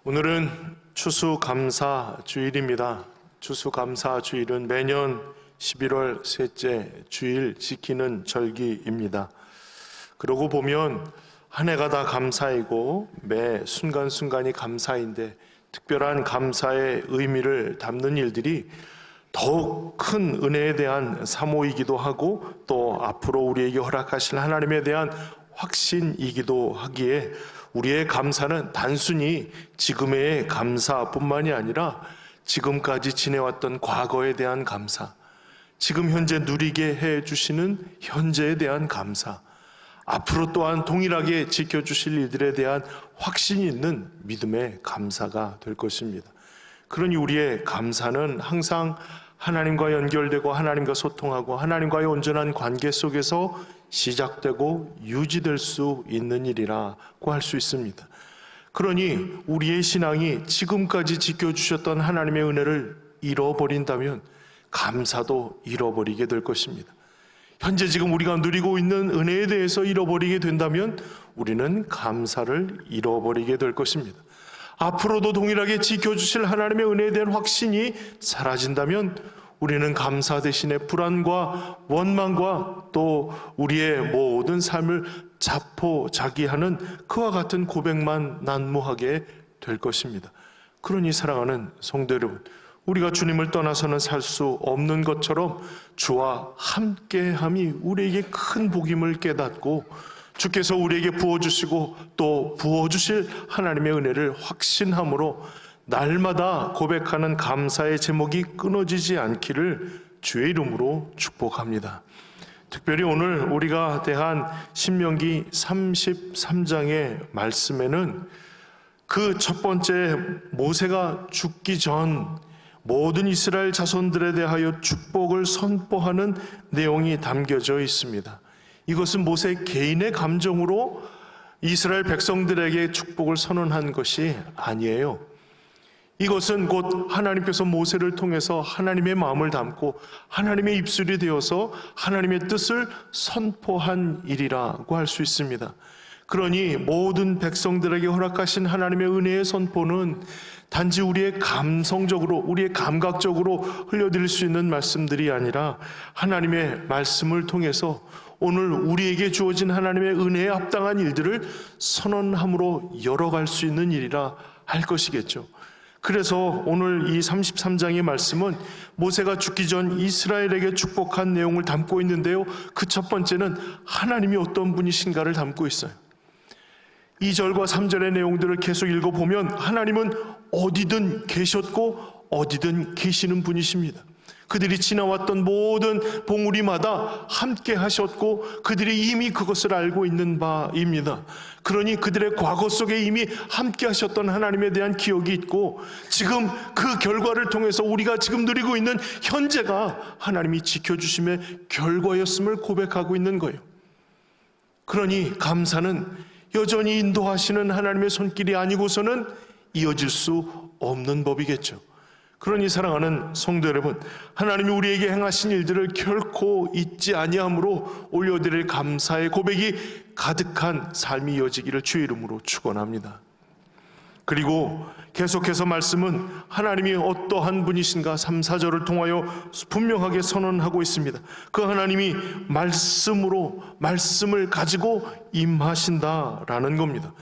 오늘은 추수감사 주일입니다. 추수감사 주일은 매년 11월 셋째 주일 지키는 절기입니다. 그러고 보면 한 해가 다 감사이고 매 순간순간이 감사인데 특별한 감사의 의미를 담는 일들이 더욱 큰 은혜에 대한 사모이기도 하고 또 앞으로 우리에게 허락하실 하나님에 대한 확신이기도 하기에 우리의 감사는 단순히 지금의 감사뿐만이 아니라 지금까지 지내왔던 과거에 대한 감사, 지금 현재 누리게 해주시는 현재에 대한 감사, 앞으로 또한 동일하게 지켜주실 일들에 대한 확신이 있는 믿음의 감사가 될 것입니다. 그러니 우리의 감사는 항상 하나님과 연결되고 하나님과 소통하고 하나님과의 온전한 관계 속에서 시작되고 유지될 수 있는 일이라고 할 수 있습니다. 그러니 우리의 신앙이 지금까지 지켜주셨던 하나님의 은혜를 잃어버린다면 감사도 잃어버리게 될 것입니다. 현재 지금 우리가 누리고 있는 은혜에 대해서 잃어버리게 된다면 우리는 감사를 잃어버리게 될 것입니다. 앞으로도 동일하게 지켜주실 하나님의 은혜에 대한 확신이 사라진다면 우리는 감사 대신에 불안과 원망과 또 우리의 모든 삶을 자포자기하는 그와 같은 고백만 난무하게 될 것입니다. 그러니 사랑하는 성도 여러분, 우리가 주님을 떠나서는 살 수 없는 것처럼 주와 함께함이 우리에게 큰 복임을 깨닫고 주께서 우리에게 부어주시고 또 부어주실 하나님의 은혜를 확신함으로 날마다 고백하는 감사의 제목이 끊어지지 않기를 주의 이름으로 축복합니다. 특별히 오늘 우리가 대한 신명기 33장의 말씀에는 그 첫 번째 모세가 죽기 전 모든 이스라엘 자손들에 대하여 축복을 선포하는 내용이 담겨져 있습니다. 이것은 모세 개인의 감정으로 이스라엘 백성들에게 축복을 선언한 것이 아니에요. 이것은 곧 하나님께서 모세를 통해서 하나님의 마음을 담고 하나님의 입술이 되어서 하나님의 뜻을 선포한 일이라고 할 수 있습니다. 그러니 모든 백성들에게 허락하신 하나님의 은혜의 선포는 단지 우리의 감성적으로, 우리의 감각적으로 흘려드릴 수 있는 말씀들이 아니라 하나님의 말씀을 통해서 오늘 우리에게 주어진 하나님의 은혜에 합당한 일들을 선언함으로 열어갈 수 있는 일이라 할 것이겠죠. 그래서 오늘 이 33장의 말씀은 모세가 죽기 전 이스라엘에게 축복한 내용을 담고 있는데요, 그 첫 번째는 하나님이 어떤 분이신가를 담고 있어요. 2절과 3절의 내용들을 계속 읽어보면 하나님은 어디든 계셨고 어디든 계시는 분이십니다. 그들이 지나왔던 모든 봉우리마다 함께 하셨고 그들이 이미 그것을 알고 있는 바입니다. 그러니 그들의 과거 속에 이미 함께 하셨던 하나님에 대한 기억이 있고 지금 그 결과를 통해서 우리가 지금 누리고 있는 현재가 하나님이 지켜주심의 결과였음을 고백하고 있는 거예요. 그러니 감사는 여전히 인도하시는 하나님의 손길이 아니고서는 이어질 수 없는 법이겠죠. 그러니 사랑하는 성도 여러분, 하나님이 우리에게 행하신 일들을 결코 잊지 아니함으로 올려드릴 감사의 고백이 가득한 삶이 이어지기를 주의 이름으로 축원합니다. 그리고 계속해서 말씀은 하나님이 어떠한 분이신가 3, 4절을 통하여 분명하게 선언하고 있습니다. 그 하나님이 말씀을 가지고 임하신다라는 겁니다.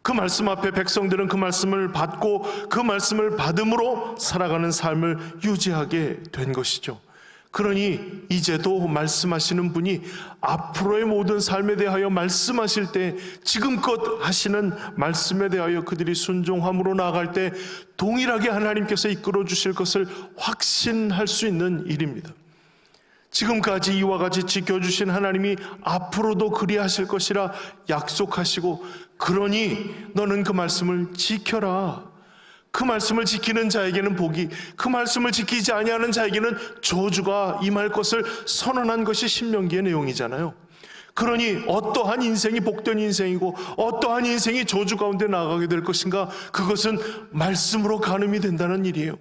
그 말씀 앞에 백성들은 그 말씀을 받고 그 말씀을 받음으로 살아가는 삶을 유지하게 된 것이죠. 그러니 이제도 말씀하시는 분이 앞으로의 모든 삶에 대하여 말씀하실 때 지금껏 하시는 말씀에 대하여 그들이 순종함으로 나아갈 때 동일하게 하나님께서 이끌어 주실 것을 확신할 수 있는 일입니다. 지금까지 이와 같이 지켜주신 하나님이 앞으로도 그리하실 것이라 약속하시고 그러니 너는 그 말씀을 지켜라. 그 말씀을 지키는 자에게는 복이, 그 말씀을 지키지 아니하는 자에게는 저주가 임할 것을 선언한 것이 신명기의 내용이잖아요. 그러니 어떠한 인생이 복된 인생이고 어떠한 인생이 저주 가운데 나가게 될 것인가, 그것은 말씀으로 가늠이 된다는 일이에요.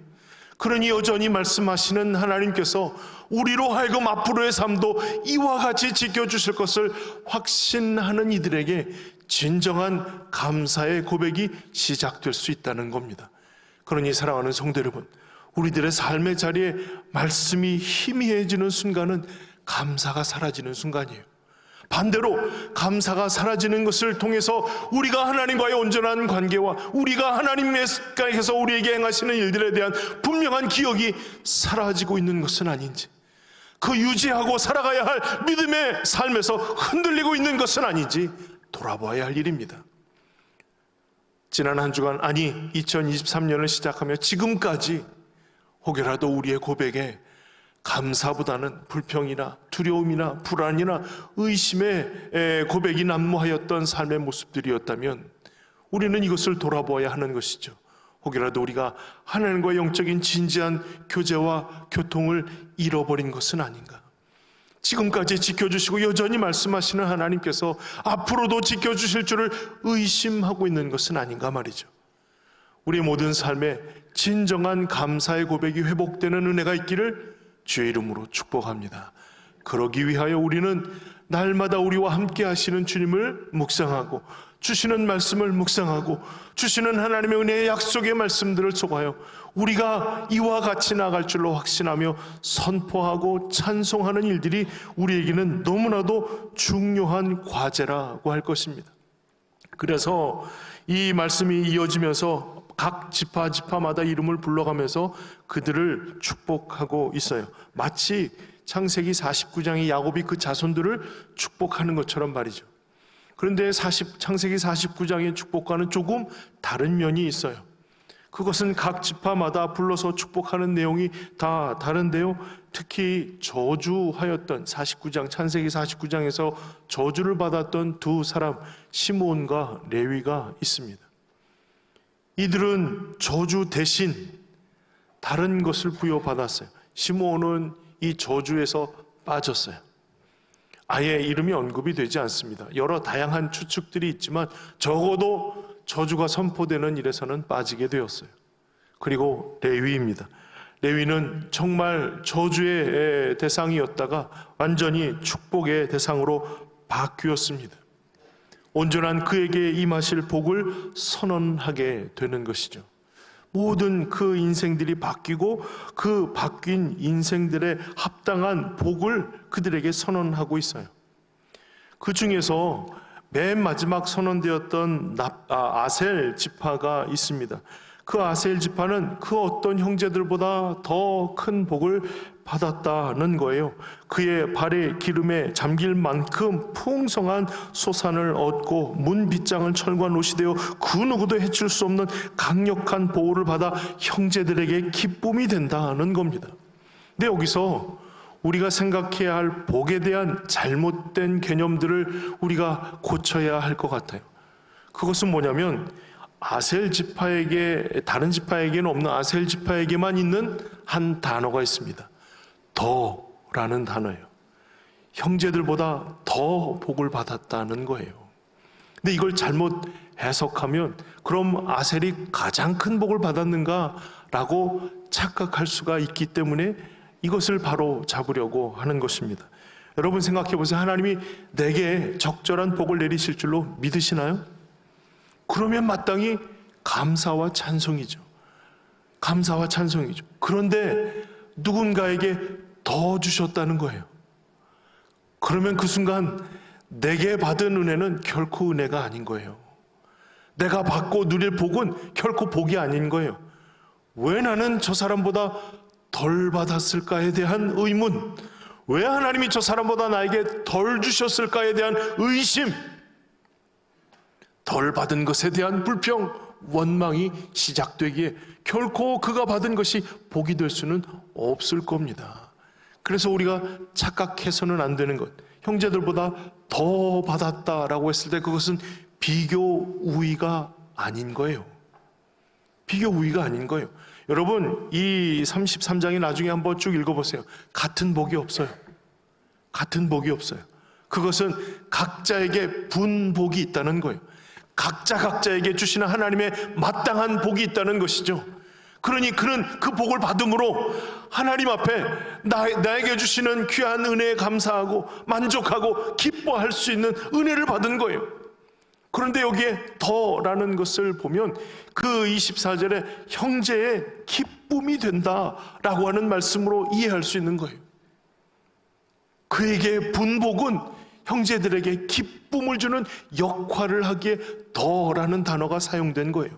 그러니 여전히 말씀하시는 하나님께서 우리로 하여금 앞으로의 삶도 이와 같이 지켜주실 것을 확신하는 이들에게 진정한 감사의 고백이 시작될 수 있다는 겁니다. 그러니 사랑하는 성도 여러분, 우리들의 삶의 자리에 말씀이 희미해지는 순간은 감사가 사라지는 순간이에요. 반대로 감사가 사라지는 것을 통해서 우리가 하나님과의 온전한 관계와 우리가 하나님께서 우리에게 행하시는 일들에 대한 분명한 기억이 사라지고 있는 것은 아닌지, 그 유지하고 살아가야 할 믿음의 삶에서 흔들리고 있는 것은 아닌지 돌아봐야 할 일입니다. 지난 한 주간, 아니 2023년을 시작하며 지금까지 혹여라도 우리의 고백에 감사보다는 불평이나 두려움이나 불안이나 의심의 고백이 난무하였던 삶의 모습들이었다면 우리는 이것을 돌아보아야 하는 것이죠. 혹여라도 우리가 하나님과 영적인 진지한 교제와 교통을 잃어버린 것은 아닌가. 지금까지 지켜주시고 여전히 말씀하시는 하나님께서 앞으로도 지켜주실 줄을 의심하고 있는 것은 아닌가 말이죠. 우리 모든 삶에 진정한 감사의 고백이 회복되는 은혜가 있기를 주의 이름으로 축복합니다. 그러기 위하여 우리는 날마다 우리와 함께 하시는 주님을 묵상하고 주시는 말씀을 묵상하고 주시는 하나님의 은혜의 약속의 말씀들을 속하여 우리가 이와 같이 나갈 줄로 확신하며 선포하고 찬송하는 일들이 우리에게는 너무나도 중요한 과제라고 할 것입니다. 그래서 이 말씀이 이어지면서 각 지파마다 이름을 불러가면서 그들을 축복하고 있어요. 마치 창세기 49장의 야곱이 그 자손들을 축복하는 것처럼 말이죠. 그런데 창세기 49장의 축복과는 조금 다른 면이 있어요. 그것은 각 지파마다 불러서 축복하는 내용이 다 다른데요, 특히 저주하였던 창세기 49장에서 저주를 받았던 두 사람, 시므온과 레위가 있습니다. 이들은 저주 대신 다른 것을 부여받았어요. 시므온은 이 저주에서 빠졌어요. 아예 이름이 언급이 되지 않습니다. 여러 다양한 추측들이 있지만 적어도 저주가 선포되는 일에서는 빠지게 되었어요. 그리고 레위입니다. 레위는 정말 저주의 대상이었다가 완전히 축복의 대상으로 바뀌었습니다. 온전한 그에게 임하실 복을 선언하게 되는 것이죠. 모든 그 인생들이 바뀌고 그 바뀐 인생들의 합당한 복을 그들에게 선언하고 있어요. 그 중에서 맨 마지막 선언되었던 아셀 지파가 있습니다. 그 아셀 지파는 그 어떤 형제들보다 더 큰 복을 받았다는 거예요. 그의 발에 기름에 잠길 만큼 풍성한 소산을 얻고 문빗장을 철과 노시 되어 그 누구도 해칠 수 없는 강력한 보호를 받아 형제들에게 기쁨이 된다는 겁니다. 근데 여기서 우리가 생각해야 할 복에 대한 잘못된 개념들을 우리가 고쳐야 할 것 같아요. 그것은 뭐냐면 아셀 지파에게, 다른 지파에게는 없는 아셀 지파에게만 있는 한 단어가 있습니다. 더라는 단어예요. 형제들보다 더 복을 받았다는 거예요. 근데 이걸 잘못 해석하면 그럼 아셀이 가장 큰 복을 받았는가라고 착각할 수가 있기 때문에 이것을 바로 잡으려고 하는 것입니다. 여러분 생각해 보세요. 하나님이 내게 적절한 복을 내리실 줄로 믿으시나요? 그러면 마땅히 감사와 찬송이죠. 감사와 찬송이죠. 그런데 누군가에게 더 주셨다는 거예요. 그러면 그 순간 내게 받은 은혜는 결코 은혜가 아닌 거예요. 내가 받고 누릴 복은 결코 복이 아닌 거예요. 왜 나는 저 사람보다 덜 받았을까에 대한 의문, 왜 하나님이 저 사람보다 나에게 덜 주셨을까에 대한 의심, 덜 받은 것에 대한 불평, 원망이 시작되기에 결코 그가 받은 것이 복이 될 수는 없을 겁니다. 그래서 우리가 착각해서는 안 되는 것, 형제들보다 더 받았다라고 했을 때 그것은 비교 우위가 아닌 거예요. 비교 우위가 아닌 거예요. 여러분 이 33장에 나중에 한번 쭉 읽어보세요. 같은 복이 없어요. 같은 복이 없어요. 그것은 각자에게 분복이 있다는 거예요. 각자에게 주시는 하나님의 마땅한 복이 있다는 것이죠. 그러니 그는 그 복을 받음으로 하나님 앞에 나에게 주시는 귀한 은혜에 감사하고 만족하고 기뻐할 수 있는 은혜를 받은 거예요. 그런데 여기에 더라는 것을 보면 그 24절에 형제의 기쁨이 된다라고 하는 말씀으로 이해할 수 있는 거예요. 그에게 분복은 형제들에게 기쁨을 주는 역할을 하기에 더라는 단어가 사용된 거예요.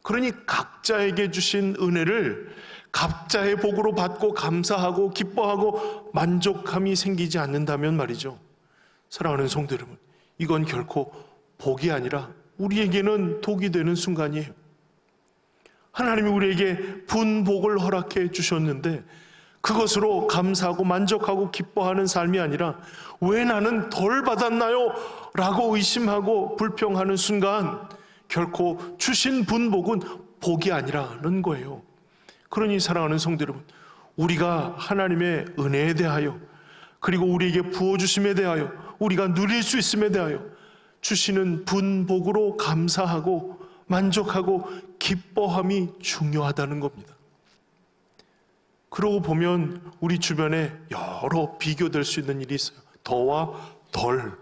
그러니 각자에게 주신 은혜를 각자의 복으로 받고 감사하고 기뻐하고 만족함이 생기지 않는다면 말이죠, 사랑하는 성도 여러분, 이건 결코 복이 아니라 우리에게는 독이 되는 순간이에요. 하나님이 우리에게 분복을 허락해 주셨는데 그것으로 감사하고 만족하고 기뻐하는 삶이 아니라 왜 나는 덜 받았나요? 라고 의심하고 불평하는 순간 결코 주신 분복은 복이 아니라는 거예요. 그러니 사랑하는 성도 여러분, 우리가 하나님의 은혜에 대하여 그리고 우리에게 부어주심에 대하여 우리가 누릴 수 있음에 대하여 주시는 분복으로 감사하고 만족하고 기뻐함이 중요하다는 겁니다. 그러고 보면 우리 주변에 여러 비교될 수 있는 일이 있어요. 더와 덜.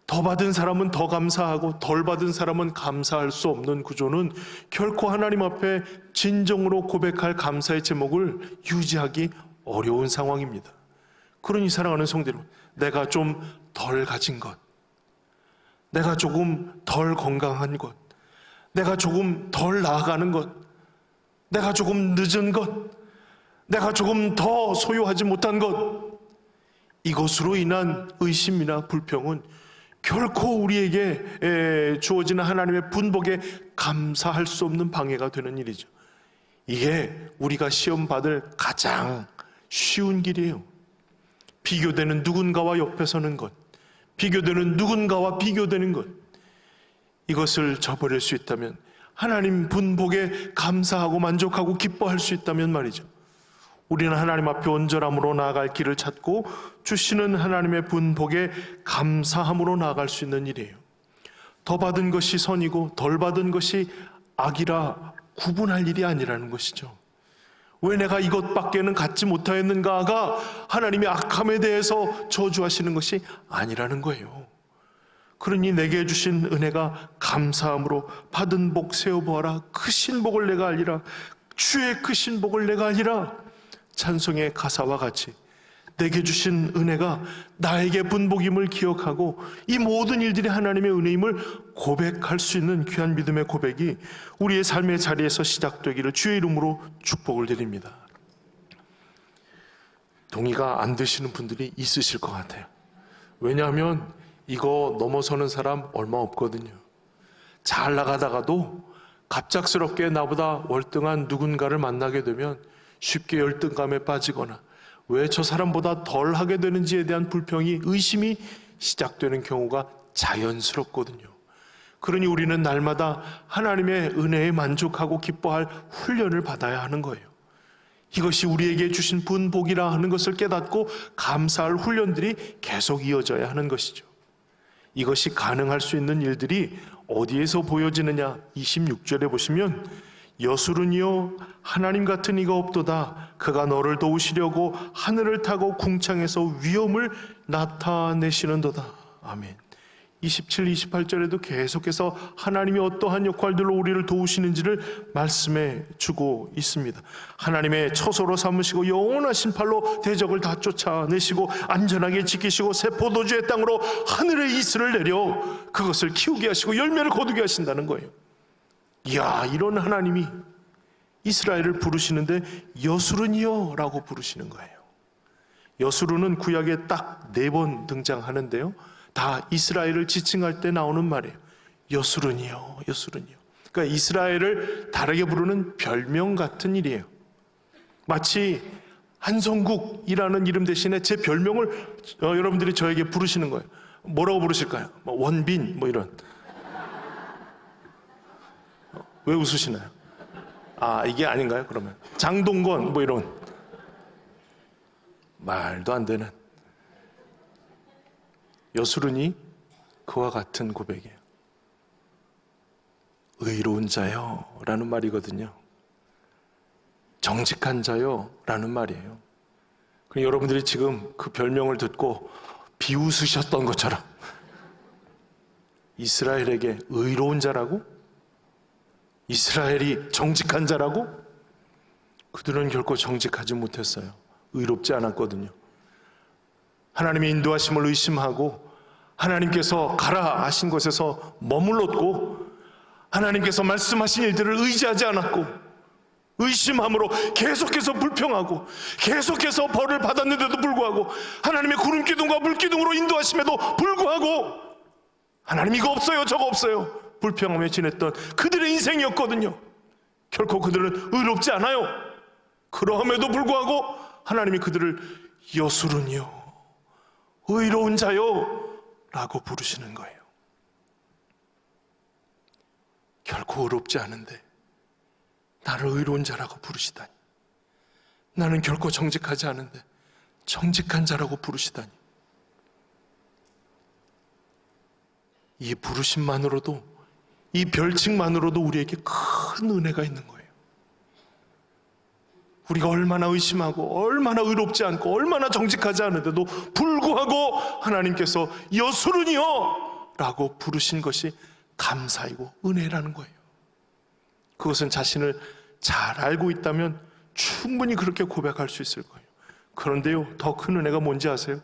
더 받은 사람은 더 감사하고 덜 받은 사람은 감사할 수 없는 구조는 결코 하나님 앞에 진정으로 고백할 감사의 제목을 유지하기 어려운 상황입니다. 그러니 사랑하는 성도 여러분, 내가 좀 덜 가진 것, 내가 조금 덜 건강한 것, 내가 조금 덜 나아가는 것, 내가 조금 늦은 것, 내가 조금 더 소유하지 못한 것, 이것으로 인한 의심이나 불평은 결코 우리에게 주어지는 하나님의 분복에 감사할 수 없는 방해가 되는 일이죠. 이게 우리가 시험 받을 가장 쉬운 길이에요. 비교되는 누군가와 옆에 서는 것, 비교되는 누군가와 비교되는 것, 이것을 저버릴 수 있다면, 하나님 분복에 감사하고 만족하고 기뻐할 수 있다면 말이죠, 우리는 하나님 앞에 온전함으로 나아갈 길을 찾고 주시는 하나님의 분복에 감사함으로 나아갈 수 있는 일이에요. 더 받은 것이 선이고 덜 받은 것이 악이라 구분할 일이 아니라는 것이죠. 왜 내가 이것밖에는 갖지 못하였는가가 하나님의 악함에 대해서 저주하시는 것이 아니라는 거예요. 그러니 내게 주신 은혜가 감사함으로 받은 복 세어보아라. 크신 복을 내가 알리라. 주의 크신 복을 내가 알리라. 찬송의 가사와 같이 내게 주신 은혜가 나에게 분복임을 기억하고 이 모든 일들이 하나님의 은혜임을 고백할 수 있는 귀한 믿음의 고백이 우리의 삶의 자리에서 시작되기를 주의 이름으로 축복을 드립니다. 동의가 안 되시는 분들이 있으실 것 같아요. 왜냐하면 이거 넘어서는 사람 얼마 없거든요. 잘 나가다가도 갑작스럽게 나보다 월등한 누군가를 만나게 되면 쉽게 열등감에 빠지거나 왜 저 사람보다 덜 하게 되는지에 대한 불평이, 의심이 시작되는 경우가 자연스럽거든요. 그러니 우리는 날마다 하나님의 은혜에 만족하고 기뻐할 훈련을 받아야 하는 거예요. 이것이 우리에게 주신 분복이라 하는 것을 깨닫고 감사할 훈련들이 계속 이어져야 하는 것이죠. 이것이 가능할 수 있는 일들이 어디에서 보여지느냐, 26절에 보시면 여술은요 하나님 같은 이가 없도다. 그가 너를 도우시려고 하늘을 타고 궁창에서 위엄을 나타내시는도다. 아멘. 27, 28절에도 계속해서 하나님이 어떠한 역할들로 우리를 도우시는지를 말씀해 주고 있습니다. 하나님의 처소로 삼으시고 영원하신 팔로 대적을 다 쫓아내시고 안전하게 지키시고 새 포도주의 땅으로 하늘의 이슬을 내려 그것을 키우게 하시고 열매를 거두게 하신다는 거예요. 이야, 이런 하나님이 이스라엘을 부르시는데 여수른이요 라고 부르시는 거예요. 여수른은 구약에 딱 4번 등장하는데요, 다 이스라엘을 지칭할 때 나오는 말이에요. 여수른이요, 여수른이요. 그러니까 이스라엘을 다르게 부르는 별명 같은 일이에요. 마치 한성국이라는 이름 대신에 제 별명을 여러분들이 저에게 부르시는 거예요. 뭐라고 부르실까요? 원빈 뭐 이런. 왜 웃으시나요? 아, 이게 아닌가요? 그러면 장동건 뭐 이런. 말도 안 되는. 여수른이 그와 같은 고백이에요. 의로운 자요 라는 말이거든요. 정직한 자요 라는 말이에요. 그럼 여러분들이 지금 그 별명을 듣고 비웃으셨던 것처럼 이스라엘에게 의로운 자라고? 이스라엘이 정직한 자라고? 그들은 결코 정직하지 못했어요. 의롭지 않았거든요. 하나님의 인도하심을 의심하고 하나님께서 가라 하신 곳에서 머물렀고 하나님께서 말씀하신 일들을 의지하지 않았고 의심함으로 계속해서 불평하고 계속해서 벌을 받았는데도 불구하고 하나님의 구름기둥과 물기둥으로 인도하심에도 불구하고 하나님 이거 없어요 저거 없어요 불평하며 지냈던 그들의 인생이었거든요. 결코 그들은 의롭지 않아요. 그러함에도 불구하고 하나님이 그들을 여술은요 의로운 자요 라고 부르시는 거예요. 결코 의롭지 않은데 나를 의로운 자라고 부르시다니, 나는 결코 정직하지 않은데 정직한 자라고 부르시다니, 이 부르심만으로도, 이 별칭만으로도 우리에게 큰 은혜가 있는 거예요. 우리가 얼마나 의심하고 얼마나 의롭지 않고 얼마나 정직하지 않은데도 불구하고 하나님께서 여술은이요 라고 부르신 것이 감사이고 은혜라는 거예요. 그것은 자신을 잘 알고 있다면 충분히 그렇게 고백할 수 있을 거예요. 그런데요, 더 큰 은혜가 뭔지 아세요?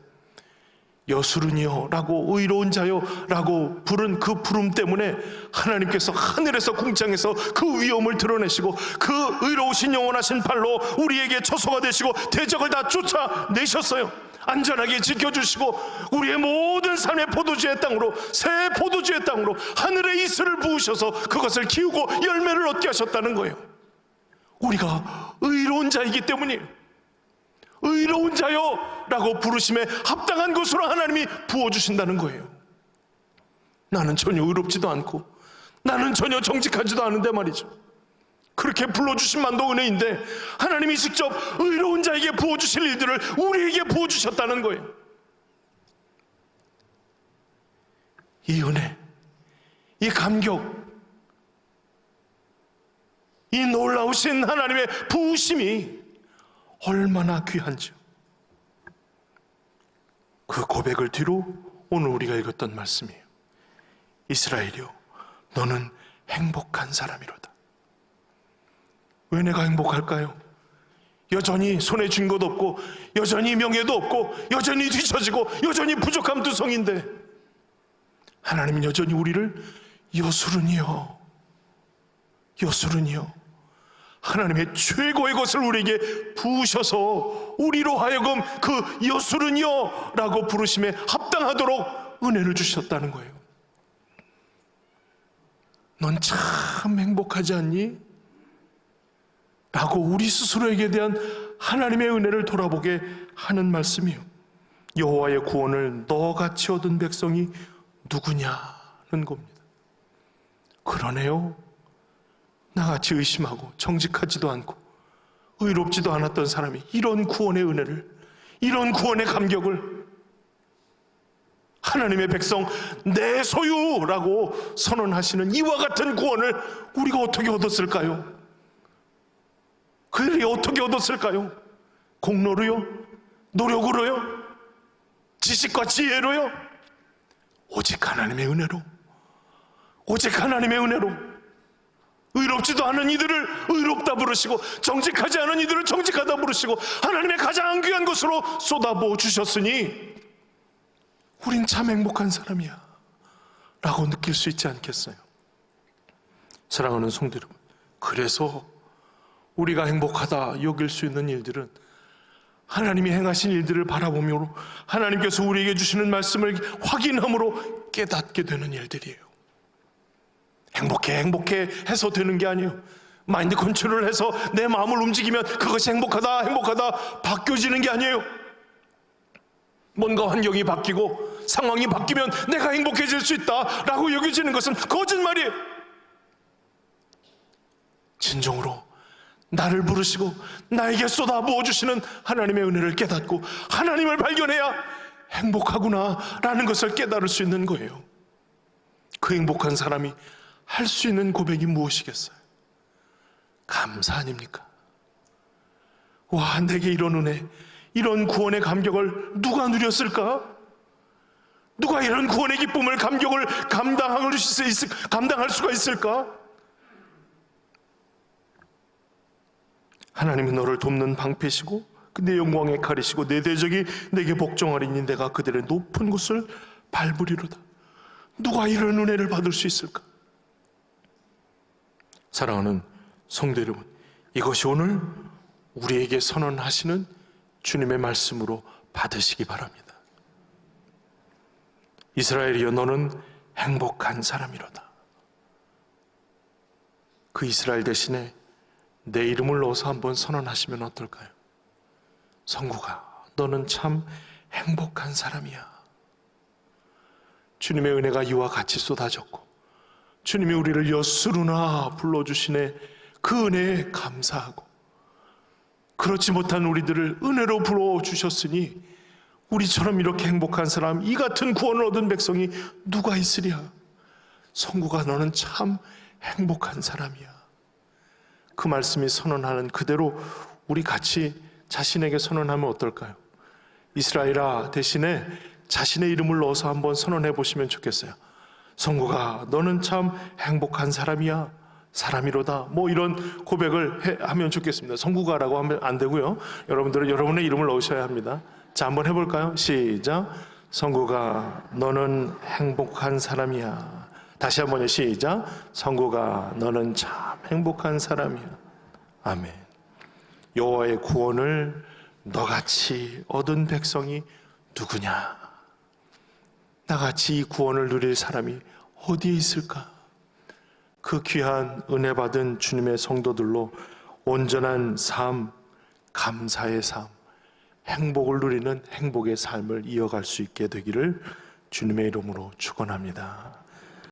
여술은이요 라고 의로운 자요 라고 부른 그 부름 때문에 하나님께서 하늘에서 궁창에서 그 위엄을 드러내시고 그 의로우신 영원하신 팔로 우리에게 처소가 되시고 대적을 다 쫓아내셨어요. 안전하게 지켜주시고 우리의 모든 삶의 포도주의 땅으로, 새 포도주의 땅으로 하늘의 이슬을 부으셔서 그것을 키우고 열매를 얻게 하셨다는 거예요. 우리가 의로운 자이기 때문이에요. 의로운 자요 라고 부르심에 합당한 것으로 하나님이 부어주신다는 거예요. 나는 전혀 의롭지도 않고 나는 전혀 정직하지도 않은데 말이죠, 그렇게 불러주신만도 은혜인데 하나님이 직접 의로운 자에게 부어주실 일들을 우리에게 부어주셨다는 거예요. 이 은혜, 이 감격, 이 놀라우신 하나님의 부으심이 얼마나 귀한지요. 그 고백을 뒤로 오늘 우리가 읽었던 말씀이에요. 이스라엘이요 너는 행복한 사람이로다. 왜 내가 행복할까요? 여전히 손에 쥔 것 없고 여전히 명예도 없고 여전히 뒤처지고 여전히 부족함 두성인데 하나님은 여전히 우리를 여술은이요 하나님의 최고의 것을 우리에게 부으셔서 우리로 하여금 그 여술은이요 라고 부르심에 합당하도록 은혜를 주셨다는 거예요. 넌 참 행복하지 않니? 라고 우리 스스로에게 대한 하나님의 은혜를 돌아보게 하는 말씀이에요. 여호와의 구원을 너같이 얻은 백성이 누구냐는 겁니다. 그러네요. 나같이 의심하고 정직하지도 않고 의롭지도 않았던 사람이 이런 구원의 은혜를, 이런 구원의 감격을 하나님의 백성 내 소유라고 선언하시는 이와 같은 구원을 우리가 어떻게 얻었을까요? 그들이 어떻게 얻었을까요? 공로로요? 노력으로요? 지식과 지혜로요? 오직 하나님의 은혜로, 오직 하나님의 은혜로. 의롭지도 않은 이들을 의롭다 부르시고 정직하지 않은 이들을 정직하다 부르시고 하나님의 가장 귀한 것으로 쏟아부어 주셨으니 우린 참 행복한 사람이야 라고 느낄 수 있지 않겠어요? 사랑하는 성도 여러분, 그래서 우리가 행복하다 여길 수 있는 일들은 하나님이 행하신 일들을 바라보며 하나님께서 우리에게 주시는 말씀을 확인함으로 깨닫게 되는 일들이에요. 행복해 해서 되는 게 아니에요. 마인드 컨트롤을 해서 내 마음을 움직이면 그것이 행복하다 바뀌어지는 게 아니에요. 뭔가 환경이 바뀌고 상황이 바뀌면 내가 행복해질 수 있다 라고 여겨지는 것은 거짓말이에요. 진정으로 나를 부르시고 나에게 쏟아부어 주시는 하나님의 은혜를 깨닫고 하나님을 발견해야 행복하구나 라는 것을 깨달을 수 있는 거예요. 그 행복한 사람이 할 수 있는 고백이 무엇이겠어요? 감사 아닙니까? 와, 내게 이런 은혜, 이런 구원의 감격을 누가 누렸을까? 누가 이런 구원의 기쁨을, 감격을 감당할 수가 있을까? 하나님은 너를 돕는 방패시고 내 영광의 칼이시고 내 대적이 내게 복종하리니 내가 그들의 높은 곳을 밟으리로다. 누가 이런 은혜를 받을 수 있을까? 사랑하는 성도 여러분, 이것이 오늘 우리에게 선언하시는 주님의 말씀으로 받으시기 바랍니다. 이스라엘이여, 너는 행복한 사람이로다. 그 이스라엘 대신에 내 이름을 넣어서 한번 선언하시면 어떨까요? 성구가, 너는 참 행복한 사람이야. 주님의 은혜가 이와 같이 쏟아졌고 주님이 우리를 여수루나 불러주시네, 그 은혜에 감사하고, 그렇지 못한 우리들을 은혜로 불러주셨으니 우리처럼 이렇게 행복한 사람, 이 같은 구원을 얻은 백성이 누가 있으랴. 성구가, 너는 참 행복한 사람이야. 그 말씀이 선언하는 그대로 우리 같이 자신에게 선언하면 어떨까요? 이스라엘아 대신에 자신의 이름을 넣어서 한번 선언해 보시면 좋겠어요. 성구가, 너는 참 행복한 사람이야, 사람이로다. 뭐 이런 고백을 하면 좋겠습니다. 성구가라고 하면 안 되고요. 여러분들은 여러분의 이름을 넣으셔야 합니다. 자, 한번 해볼까요? 시작. 성구가, 너는 행복한 사람이야. 다시 한번요. 시작. 성구가, 너는 참 행복한 사람이야. 아멘. 여호와의 구원을 너같이 얻은 백성이 누구냐? 나같이 이 구원을 누릴 사람이 어디에 있을까? 그 귀한 은혜 받은 주님의 성도들로 온전한 삶, 감사의 삶, 행복을 누리는 행복의 삶을 이어갈 수 있게 되기를 주님의 이름으로 축원합니다.